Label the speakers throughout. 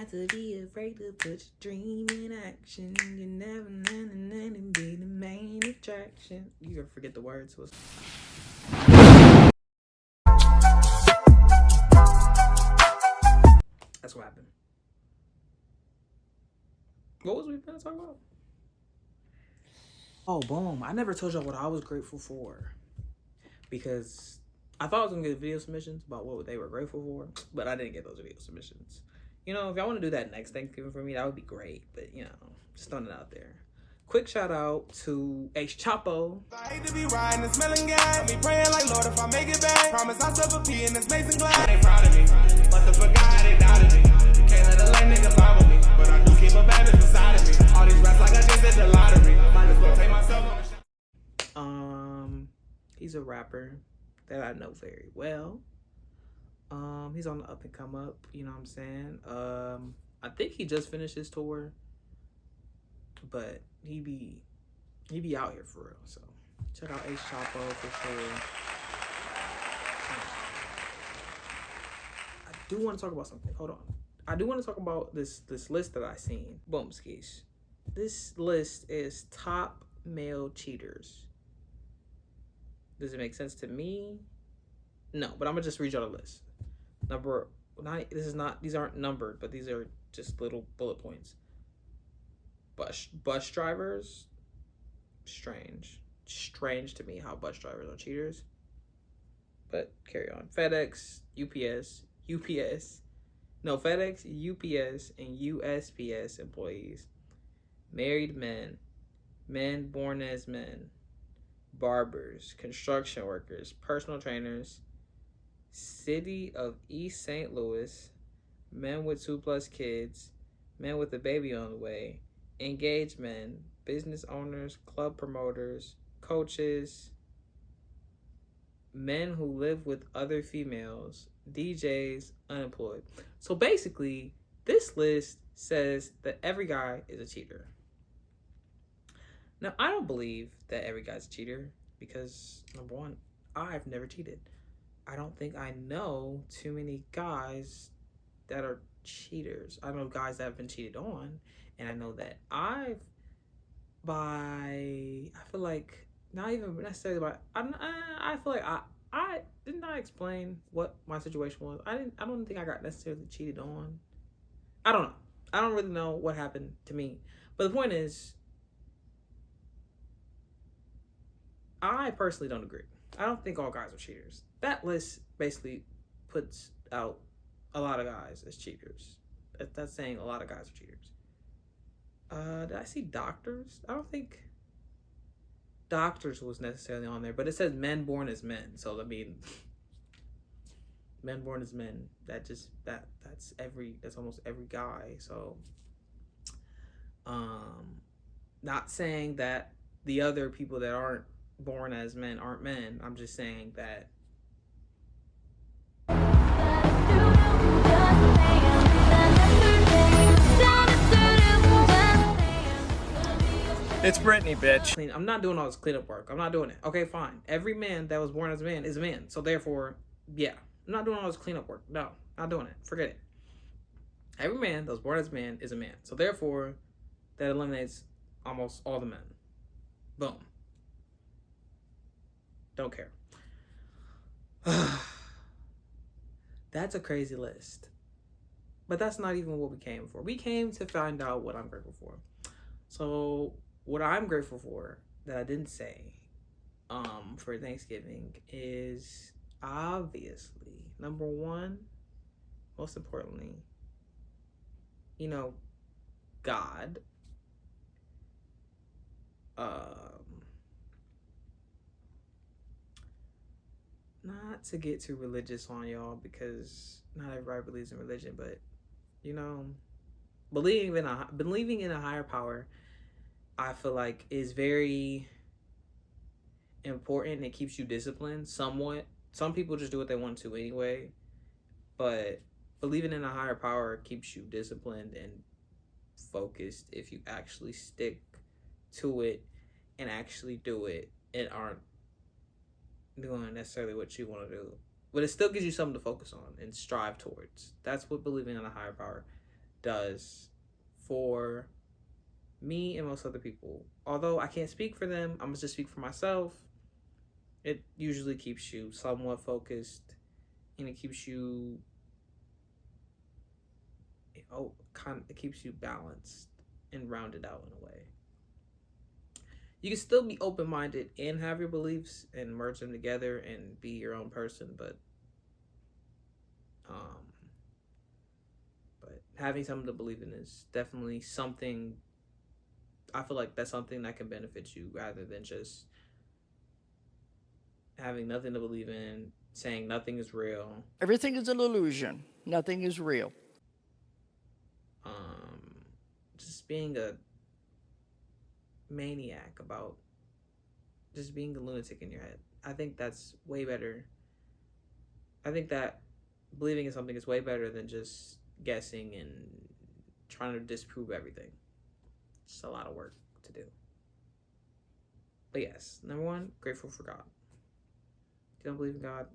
Speaker 1: got to be afraid to put your dream in action. You never be the main attraction. You ever forget the words? That's what happened. What was we gonna talk about? Oh, boom. I never told y'all what I was grateful for. Because I thought I was going to get video submissions about what they were grateful for, but I didn't get those video submissions. You know, if y'all want to do that next Thanksgiving for me, that would be great. But, you know, just throwing it out there. Quick shout out to Sh1t.
Speaker 2: I hate to be riding and smelling gas. Me praying like, Lord, if I make it back, promise myself a pee in this mason glass. They proud of me, but the forgot they doubted me. Can't let a lame nigga follow me, but I do keep a bad bitch inside of me. All these rats like I just hit the lottery. Might as well take myself on the shot.
Speaker 1: He's a rapper that I know very well. He's on the up and come up, you know what I'm saying? I think he just finished his tour, but he be out here for real. So check out Sh1t for sure. I do want to talk about something. Hold on. I do want to talk about this list that I seen. Boom skis. This list is top male cheaters. Does it make sense to me? No, but I'm gonna just read y'all the list. These aren't numbered, but these are just little bullet points. Bus drivers, strange to me how bus drivers are cheaters. But carry on. FedEx, UPS, and USPS employees, married men born as men, barbers, construction workers, personal trainers, city of East St. Louis, men with 2+ kids, men with a baby on the way, engaged men, business owners, club promoters, coaches, men who live with other females, DJs, unemployed. So basically, this list says that every guy is a cheater. Now, I don't believe that every guy's a cheater because, number one, I've never cheated. I don't think I know too many guys that are cheaters. I know guys that have been cheated on, and I know that I feel like, not even necessarily by, I feel like I didn't explain what my situation was. I don't think I got necessarily cheated on. I don't know. I don't really know what happened to me. But the point is, I personally don't agree. I don't think all guys are cheaters. That list basically puts out a lot of guys as cheaters. That's saying a lot of guys are cheaters. Did I see doctors? I don't think doctors was necessarily on there, but it says men born as men. So I mean, men born as men. That's almost every guy. So, not saying that the other people that aren't born as men aren't men. I'm just saying that
Speaker 2: It's Brittany, bitch.
Speaker 1: I'm not doing all this cleanup work. I'm not doing it. Okay, fine. Every man that was born as a man is a man. So therefore, yeah, I'm not doing all this cleanup work. No, not doing it. Forget it. Every man that was born as a man is a man. So therefore, that eliminates almost all the men. Boom. Don't care. That's a crazy list. But that's not even what we came for. We came to find out what I'm grateful for. So what I'm grateful for that I didn't say for Thanksgiving is obviously, number one, most importantly, you know, God. Not to get too religious on y'all, because not everybody believes in religion, but you know, believing in a higher power, I feel like is very important. It keeps you disciplined somewhat. Some people just do what they want to anyway, but believing in a higher power keeps you disciplined and focused if you actually stick to it and actually do it and aren't doing necessarily what you want to do, but it still gives you something to focus on and strive towards. That's what believing in a higher power does for me and most other people. Although I can't speak for them, I'm gonna just speak for myself. It usually keeps you somewhat focused, and it keeps you, it keeps you balanced and rounded out in a way. You can still be open minded and have your beliefs and merge them together and be your own person, um, but having something to believe in is definitely something. I feel like that's something that can benefit you rather than just having nothing to believe in, saying nothing is real.
Speaker 3: Everything is an illusion. Nothing is real.
Speaker 1: Um, just being a maniac about just being a lunatic in your head. I think that's way better. I think that believing in something is way better than just guessing and trying to disprove everything. It's a lot of work to do. But yes, number one, grateful for God. If you don't believe in God,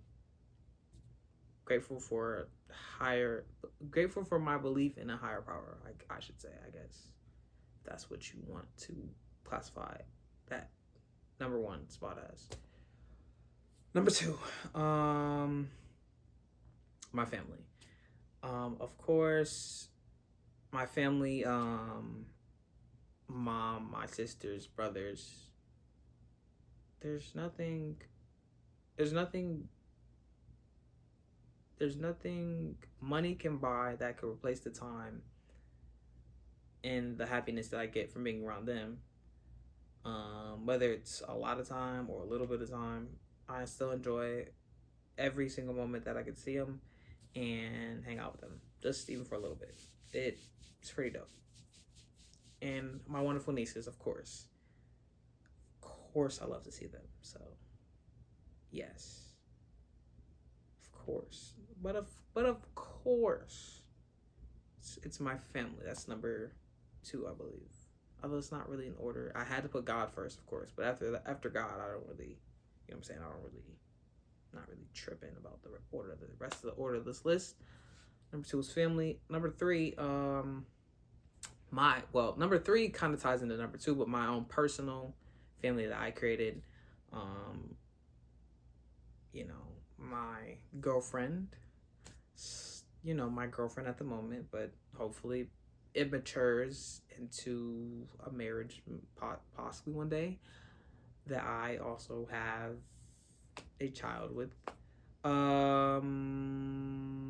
Speaker 1: grateful for grateful for my belief in a higher power, like I should say, I guess. If that's what you want to classify that number one spot as. Number two, my family. Of course, my family, mom, my sisters, brothers. There's nothing money can buy that could replace the time and the happiness that I get from being around them. Whether it's a lot of time or a little bit of time, I still enjoy every single moment that I could see them and hang out with them, just even for a little bit. It's pretty dope. And my wonderful nieces, of course. Of course, I love to see them. So, yes, of course. But of course, it's my family. That's number two, I believe. Although it's not really in order. I had to put God first, of course. But after God, I don't really, you know what I'm saying? Not really tripping about the rest of the order of this list. Number two is family. Number three, number three kind of ties into number two, but my own personal family that I created. My girlfriend. My girlfriend at the moment, but hopefully it matures into a marriage possibly one day that I also have a child with. I'm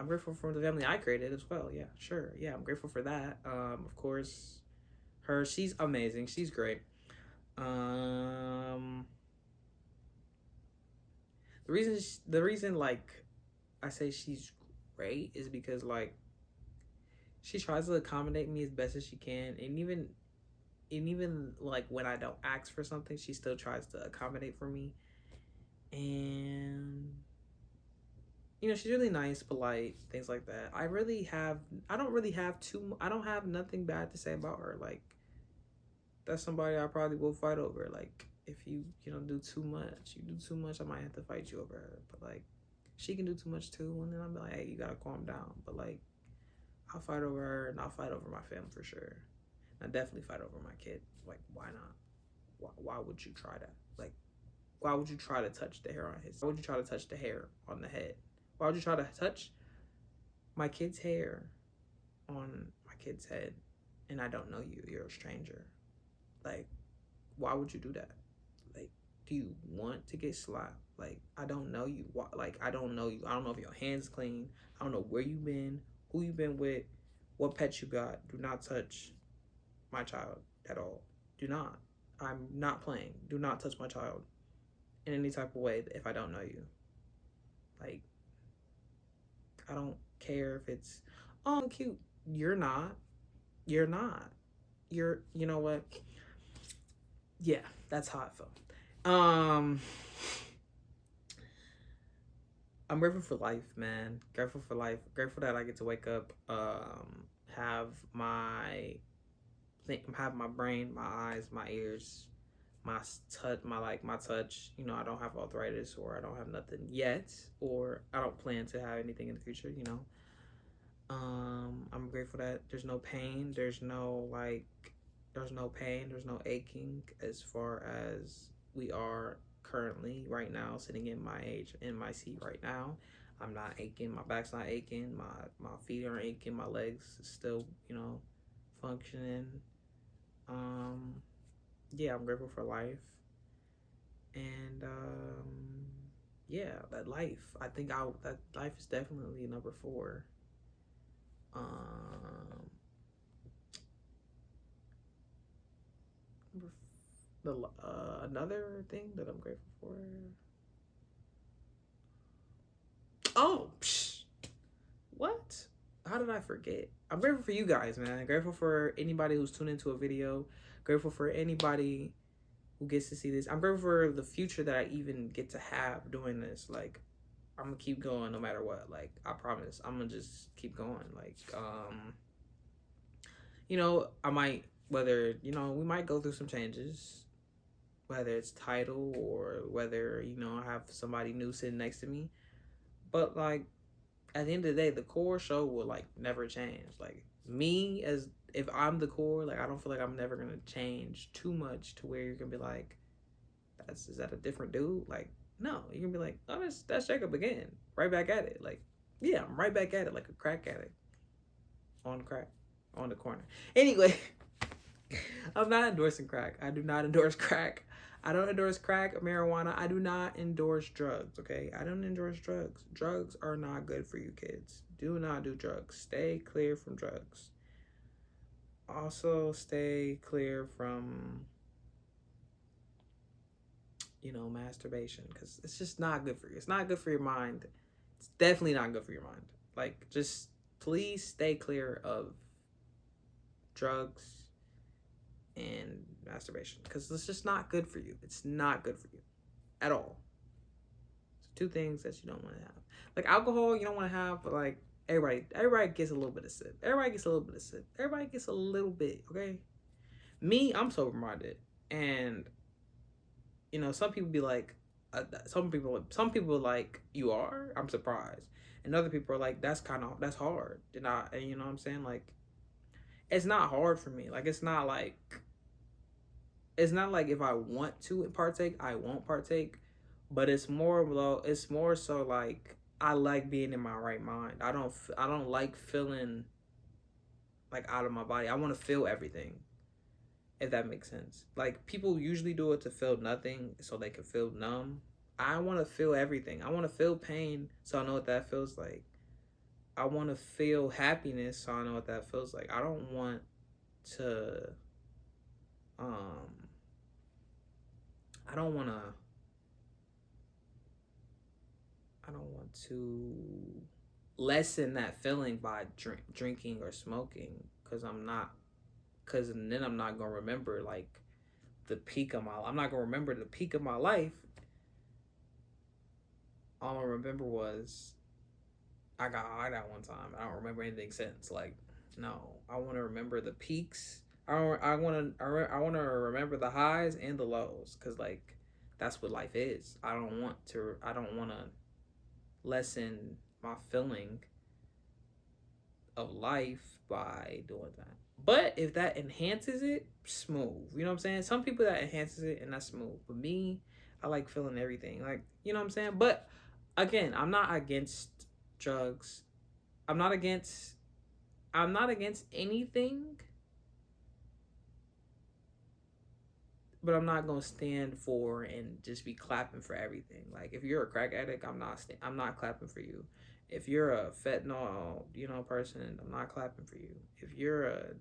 Speaker 1: grateful for the family I created as well. Yeah, sure. Yeah, I'm grateful for that. Of course, she's amazing. She's great. The reason like I say she's great is because like she tries to accommodate me as best as she can, and even like when I don't ask for something, she still tries to accommodate for me. And she's really nice, polite, things like that. I don't have nothing bad to say about her. Like, that's somebody I probably will fight over. Like, if you do too much, I might have to fight you over her. But like, she can do too much too, and then I'm like, hey, you gotta calm down. But like, I'll fight over her, and I'll fight over my family for sure. I definitely fight over my kid. Like, why not? Why would you try that? Like, why would you try to touch the hair on his? Why would you try to touch the hair on the head? Why would you try to touch my kid's hair on my kid's head? And I don't know you. You're a stranger. Like, why would you do that? Like, do you want to get slapped? Like, I don't know you. I don't know you. I don't know if your hands clean. I don't know where you've been, who you've been with, what pets you got. Do not touch my child at all. Do not. I'm not playing. Do not touch my child in any type of way if I don't know you. Like, I don't care if it's, oh, cute. You're not. You know what? Yeah, that's how I felt. I'm grateful for life, man. Grateful for life. Grateful that I get to wake up, have my brain, my eyes, my ears, my touch, my touch. I don't have arthritis, or I don't have nothing yet, or I don't plan to have anything in the future. I'm grateful that there's no pain. There's no pain. There's no aching as far as we are currently right now, sitting in my seat right now. I'm not aching. My back's not aching. My feet aren't aching. My legs still, functioning. Um, yeah, I'm grateful for life. And yeah, that life. I think that life is definitely number 4. Um, another thing that I'm grateful for. Oh, what? How did I forget? I'm grateful for you guys, man. I'm grateful for anybody who's tuned into a video. Grateful for anybody who gets to see this. I'm grateful for the future that I even get to have doing this. Like, I'm gonna keep going no matter what. Like, I promise. I'm gonna just keep going. Like, I might, whether, we might go through some changes, whether it's title or whether, I have somebody new sitting next to me. But, like, at the end of the day, the core show will, like, never change. Like, me, as if I'm the core, like, I don't feel like I'm never gonna change too much to where you're gonna be like, is that a different dude? Like, no, you're gonna be like, oh, that's JAYCUP again, right back at it. Like, yeah, I'm right back at it, like a crack addict on crack on the corner. Anyway, I'm not endorsing crack. I do not endorse crack. I don't endorse crack or marijuana. I do not endorse drugs, okay? I don't endorse drugs. Drugs are not good for you kids. Do not do drugs. Stay clear from drugs. Also, stay clear from, masturbation, because it's just not good for you. It's not good for your mind. It's definitely not good for your mind. Like, just please stay clear of drugs and masturbation, because it's just not good for you. It's not good for you at all. It's 2 things that you don't want to have. Like, alcohol, you don't want to have, but like, everybody gets a little bit of sip. Everybody gets a little bit of sip. Everybody gets a little bit, okay? Me, I'm sober minded, and some people be like, some people like, you are. I'm surprised, and other people are like, that's hard. And you know what I'm saying? Like, it's not hard for me. Like, it's not like if I want to partake, I won't partake. But it's more so like, I like being in my right mind. I don't like feeling like out of my body. I want to feel everything, if that makes sense. Like, people usually do it to feel nothing so they can feel numb. I want to feel everything. I want to feel pain so I know what that feels like. I want to feel happiness so I know what that feels like. I don't want to I don't want to lessen that feeling by drinking or smoking, because then I'm not gonna remember, like, I'm not gonna remember the peak of my life. All I remember was I got high that one time. I don't remember anything since. Like, no, I want to remember the peaks. I want to remember the highs and the lows, because, like, that's what life is. I don't want to lessen my feeling of life by doing that. But if that enhances it, smooth. You know what I'm saying? Some people, that enhances it and that's smooth. But me, I like feeling everything. Like, you know what I'm saying? But again, I'm not against drugs. I'm not against anything. But I'm not gonna stand for and just be clapping for everything. Like, if you're a crack addict, I'm not clapping for you. If you're a fentanyl, person, I'm not clapping for you. If you're a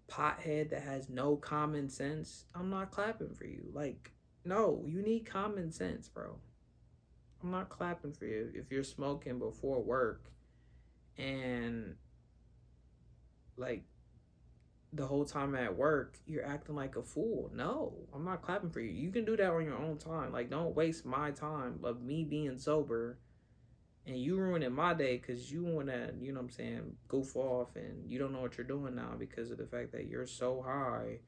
Speaker 1: pothead that has no common sense, I'm not clapping for you. Like, no, you need common sense, bro. I'm not clapping for you. If you're smoking before work and, like, the whole time at work you're acting like a fool, no, I'm not clapping for you. You can do that on your own time. Like, don't waste my time of me being sober and you ruining my day because you want to, goof off, and you don't know what you're doing now because of the fact that you're so high.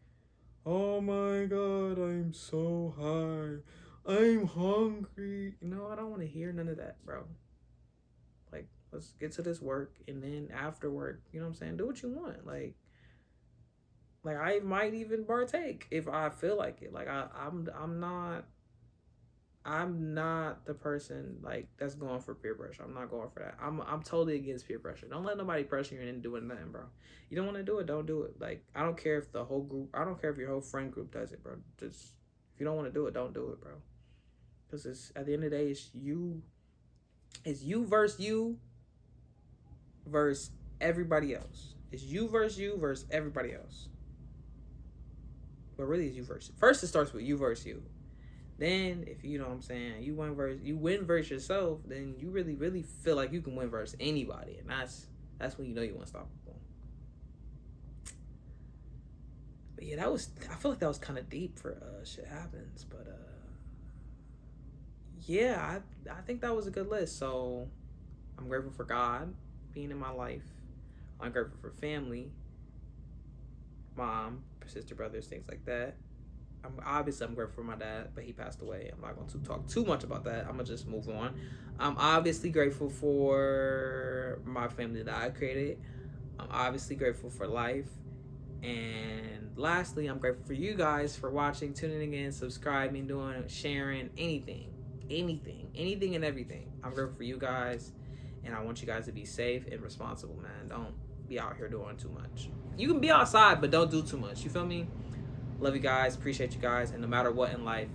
Speaker 1: Oh my god, I'm so high, I'm hungry. I don't want to hear none of that, bro. Like, let's get to this work, and then after work, you know what I'm saying, do what you want. Like I might even partake if I feel like it. Like I'm not the person like that's going for peer pressure. I'm not going for that. I'm totally against peer pressure. Don't let nobody pressure you into doing nothing, bro. You don't want to do it, don't do it. Like, I don't care if the whole group, I don't care if your whole friend group does it, bro. Just, if you don't want to do it, don't do it, bro. Because it's, at the end of the day, it's you versus everybody else. It's you versus everybody else. But really, it's you versus. First, it starts with you versus you. Then, if you know what I'm saying, you win versus yourself, then you really, really feel like you can win versus anybody. And that's when you know you want to stop. But yeah, I feel like that was kind of deep for Shit Happens. But yeah, I think that was a good list. So I'm grateful for God being in my life. I'm grateful for family, mom, sister, brothers, things like that. I'm grateful for my dad, but he passed away. I'm not going to talk too much about that. I'm going to just move on. I'm obviously grateful for my family that I created. I'm obviously grateful for life. And lastly, I'm grateful for you guys for watching, tuning in, subscribing, doing, sharing, anything and everything. I'm grateful for you guys, and I want you guys to be safe and responsible, man. Don't be out here doing too much. You can be outside, but don't do too much. You feel me? Love you guys, appreciate you guys, and no matter what in life,